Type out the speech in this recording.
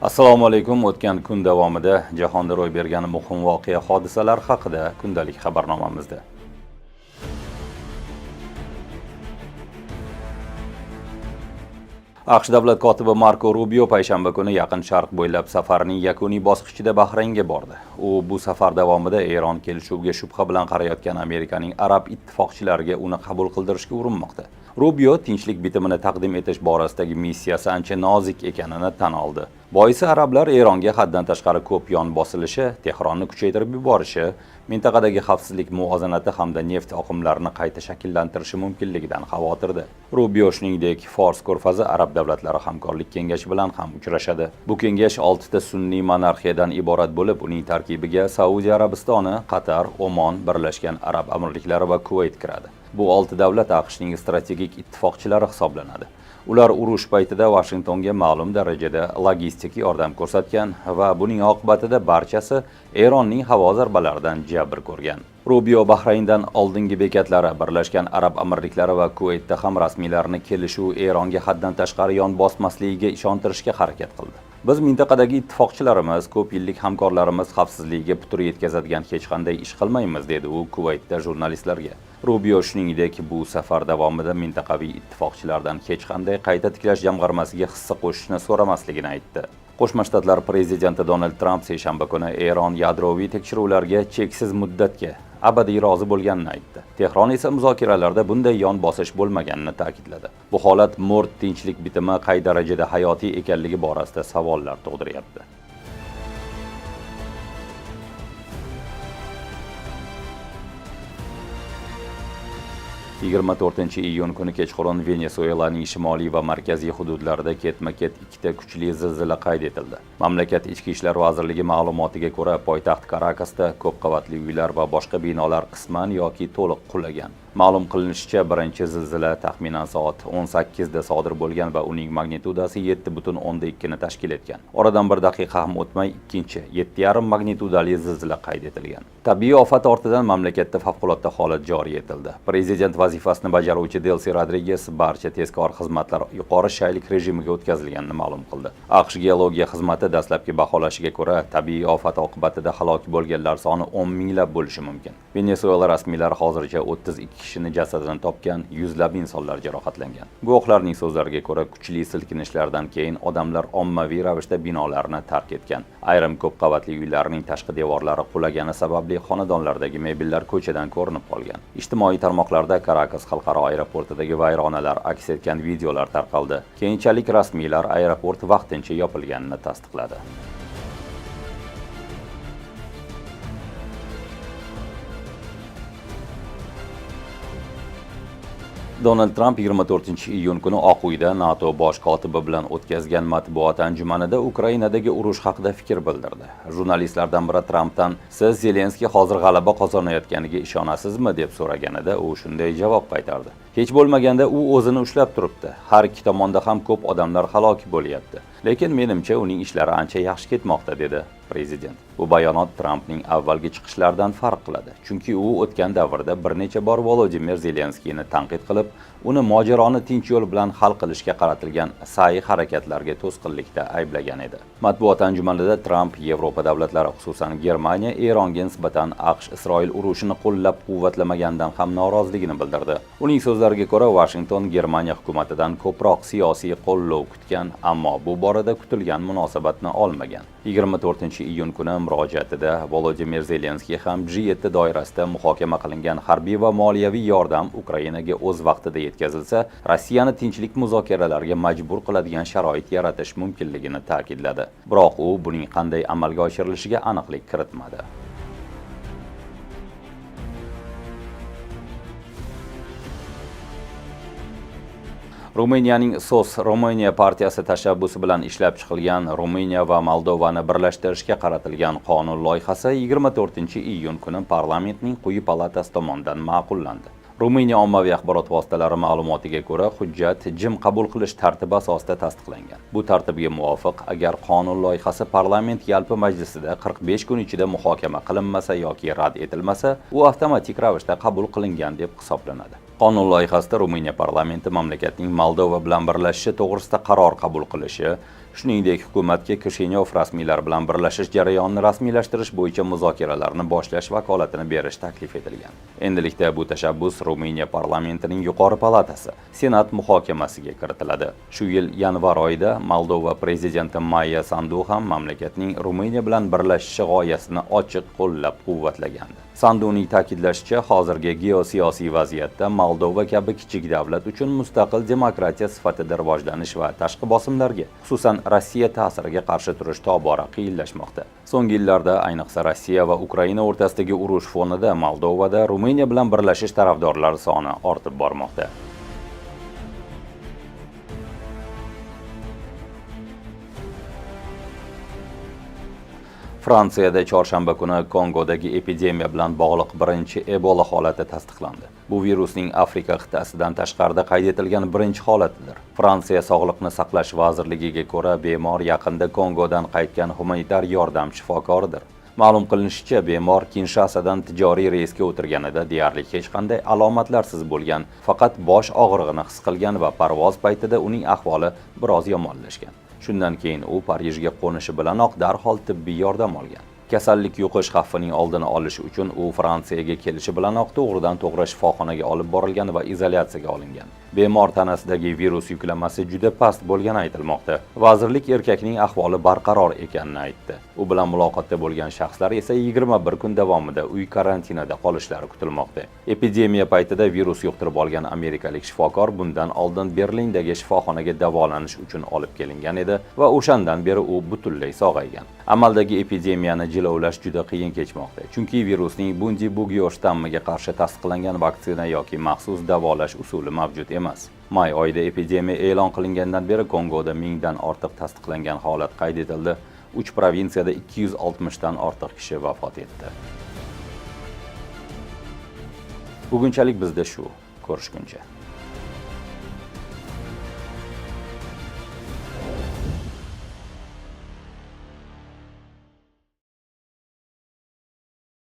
Assalomu alaykum. O'tgan kun davomida jahonda ro'y bergan muhim voqea hodisalar haqida kundalik xabarnomamizda. AQSh davlat kotibi Marko Rubio payshanba kuni Yaqin Sharq bo'ylab safarining yakuniy bosqichida Bahraynga bordi. U bu safar davomida Eron kelishuviga shubha bilan qarayotgan Amerikaning arab ittifoqchilariga uni qabul qildirishga urinmoqda. Rubio tinchlik bitimini taqdim etish borasidagi missiyasi ancha nozik ekanini tan oldi. Boisi arablar Eronga haddan tashqari ko'p yon bosilishi, Tehronni kuchaytirib yuborishi, mintaqadagi xavfsizlik muvozanati hamda neft oqimlarini qayta shakllantirishi mumkinligidan xavotirda. Rubio shuningdek Fors ko'rfazi arab davlatlari hamkorlik kengashi bilan ham uchrashadi. Bu kengash 6 ta sunniy monarxiyadan iborat bo'lib, uning tarkibiga Saudiya Arabistoni, Qatar, Omon, Birlashgan Arab Amirliklari va Kuvayt kiradi. Bu 6 davlat AQShning strategik ittifoqchilari hisoblanadi. Ular urush paytida Washingtonga ma'lum darajada logistik yordam ko'rsatgan va buning oqibatida barchasi Eronning havo zarbalaridan jabr ko'rgan. Rubio Bahrayndan oldingi bekatlari Birlashgan Arab Amirliklari va Kuvaytda ham rasmiylarni kelishuv Eronga haddan tashqari yon bosmasligiga ishontirishga harakat qildi. Biz mintaqadagi ittifoqchilarimiz, ko'p yillik hamkorlarimiz xavfsizligiga putur yetkazadigan hech qanday ish qilmaymiz, dedi u Kuvaytda jurnalistlarga. Rubio shuningdek bu safar davomida mintaqaviy ittifoqchilardan hech qanday qayta tiklash jamg'armasiga hissa qo'shishni so'ramasligini aytdi. Qo'shma Shtatlar prezidenti Donald Tramp seshanba kuni Eron yadroviy tekshiruvlarga cheksiz muddatga abadiy rozi bo'lganini aytdi. Tehron esa muzokaralarda bunday yon bosish bo'lmaganini ta'kidladi. Bu holat mo'rt tinchlik bitimi qay darajada hayotiy ekanligi borasida savollar tug'diryapti. Yigirma 24-iyun kuni kechqurun Venesuelaning shimoliy va markaziy hududlarida ketma-ket ikkita kuchli zilzila qayd etildi. Mamlakat Ichki ishlar vazirligi ma'lumotiga ko'ra, poytaxt Karakasda ko'p qavatli uylar va boshqa binolar qisman yoki to'liq qulagan. Ma'lum qilinishicha, birinchi zilzila taxminan soat 18 da sodir bo'lgan va uning magnitudasi 7.2 ni tashkil etgan. Oradan bir daqiqa ham o'tmay ikkinchi 7,5 magnitudali zilzila qayd etilgan. Tabiiy ofat ortidan mamlakatda favqulodda holat joriy etildi. Prezident vazifasini bajaruvchi Delsi Rodriguez barcha tezkor xizmatlar yuqori shaylik rejimiga o'tkazilganini ma'lum qildi. AQSh geologiya xizmati dastlabki baholashiga ko'ra, tabiiy ofat oqibatida halok bo'lganlar soni 10 minglab bo'lishi mumkin. Venesuela rasmiylari hozircha 32 kishini jasadini topgan, yuzlab insonlar jarohatlangan. Guvohlarning so'zlariga ko'ra, kuchli silkinishlardan keyin odamlar ommaviy ravishda binolarni tark etgan. Ayrim ko'p qavatli uylarning tashqi devorlari qulagani sababli xonadonlardagi mebellar ko'chadan ko'rinib qolgan. Ijtimoiy tarmoqlarda Karakas xalqaro aeroportidagi vayronalar aks etgan videolar tarqaldi. Keyinchalik rasmiylar aeroport vaqtincha yopilganini tasdiqladi. Donald Tramp 24-iyun kuni Oq uyda NATO bosh kotibi bilan o'tkazgan matbuot anjumanida Ukrainadagi urush haqida fikr bildirdi. Jurnalistlardan biri Trampdan "Siz Zelenskiy hozir g'alaba qozonayotganiga ishonasizmi?" deb so'raganida u shunday javob qaytardi. Hech bo'lmaganda u o'zini ushlab turibdi. Har ikki tomonda ham ko'p odamlar halok bo'lyapti. Lekin menimcha uning ishlari ancha yaxshi ketmoqda, dedi prezident. Bu bayonot Trampning avvalgi chiqishlaridan farq qiladi. Chunki u o'tgan davrda bir necha bor Volodimir Zelenskiyni tanqid qilib, uni mojaroni tinch yo'l bilan hal qilishga qaratilgan sa'y harakatlarga to'sqinlikda ayblagan edi. Matbuot anjumanida Tramp Yevropa davlatlari, xususan Germaniya, Eronga nisbatan AQSh-Isroil urushini qo'llab-quvvatlamaganidan ham noroziligini bildirdi. Uning so'zlariga ko'ra, Washington Germaniya hukumatidan ko'proq siyosiy qo'llov kutgan, ammo bu borada kutilgan munosabatni olmagan. 24-iyun kuni murojaatida Volodimir Zelenskiy ham G7 doirasida muhokama qilingan harbiy va moliyaviy yordam Ukrainaga o'z vaqtida yetkazilsa, Rossiyani tinchlik muzokaralariga majbur qiladigan sharoit yaratish mumkinligini ta'kidladi. Biroq u buning qanday amalga oshirilishiga aniqlik kiritmadi. Ruminiyaning SOS Ruminiya partiyasi tashabbusi bilan ishlab chiqilgan Ruminiya va Moldovani birlashtirishga qaratilgan qonun loyihasi 24-iyun kuni parlamentning quyi palatasi tomonidan ma'qullandi. Ruminiya ommaviy axborot vositalari ma'lumotiga ko'ra, hujjat jim qabul qilish tartibi asosida tasdiqlangan. Bu tartibga muvofiq, agar qonun loyihasi parlament yalpi majlisida 45 kun ichida muhokama qilinmasa yoki rad etilmasa, u avtomatik ravishda qabul qilingan deb hisoblanadi. Qonun loyihasida Ruminiya parlamenti mamlakatning Moldova bilan birlashishi to'g'risida qaror qabul qilishi, Shuningdek, hukumatga Kishinyov rasmiylar bilan birlashish jarayonini rasmiylashtirish bo'yicha muzokaralarni boshlash vakolatini berish taklif etilgan. Endilikda bu tashabbus Ruminiya parlamentining yuqori palatasi, Senat muhokamasiga kiritiladi. Shu yil yanvar oyida Moldova prezidenti Maya Sandu ham mamlakatning Ruminiya bilan birlashishi g'oyasini ochiq qo'llab-quvvatlagandi. Sanduning ta'kidlashicha, hozirgi geosiyosiy vaziyatda Moldova kabi kichik davlat uchun mustaqil demokratiya sifatida rivojlanish va tashqi bosimlarga, xususan Rossiya ta'siriga qarshi turish tobora qiyinlashmoqda. So'nggi yillarda, ayniqsa Rossiya va Ukraina o'rtasidagi urush fonida Moldovada Ruminiya bilan birlashish tarafdorlari soni ortib bormoqda. Fransiyada chorshanba kuni Kongodagi epidemiya bilan bog'liq birinchi Ebola holati tasdiqlandi. Bu virusning Afrika qit'asidan tashqarida qayd etilgan birinchi holatidir. Fransiya Sog'liqni saqlash vazirligiga ko'ra, bemor yaqinda Kongodan qaytgan humanitar yordam shifokoridir. Ma'lum qilinishicha, bemor Kinshasadan tijoriy reysga o'tirganida deyarli hech qanday alomatlarsiz bo'lgan, faqat bosh og'rig'ini his qilgan va parvoz paytida uning ahvoli biroz yomonlashgan. Shundan keyin u Parijga qo'nishi bilanoq darhol tibbiy yordam olgan. Kasallik yuqish xavfining oldini olish uchun u Fransiyaga kelishi bilanoq to'g'ridan-to'g'ri shifoxonaga olib borilgan va izolyatsiyaga olingan. Bemor tanasidagi virus yuklamasi juda past bo'lgani aytilmoqda. Vazirlik erkakning ahvoli barqaror ekanini aytdi. U bilan muloqotda bo'lgan shaxslar esa 21 kun davomida uy karantinida qolishlari kutilmoqda. Epidemiya paytida virus yuqtirib olgan amerikalik shifokor bundan oldin Berlindagi shifoxonaga davolanish uchun olib kelingan edi va o'shandan beri u butunlay sog'aygan. Amaldagi epidemiyani jilovlash juda qiyin kechmoqda, chunki virusning Bundibugyo shtammiga qarshi tasdiqlangan vaksina yoki maxsus davolash usuli mavjud emas. May oyida epidemiya e'lon qilingandan beri Kongoda 1000 dan ortiq tasdiqlangan holat qayd etildi. 3 provinsiyada 260 dan ortiq kishi vafot etdi. Bugunchalik bizda shu. Ko'rishguncha.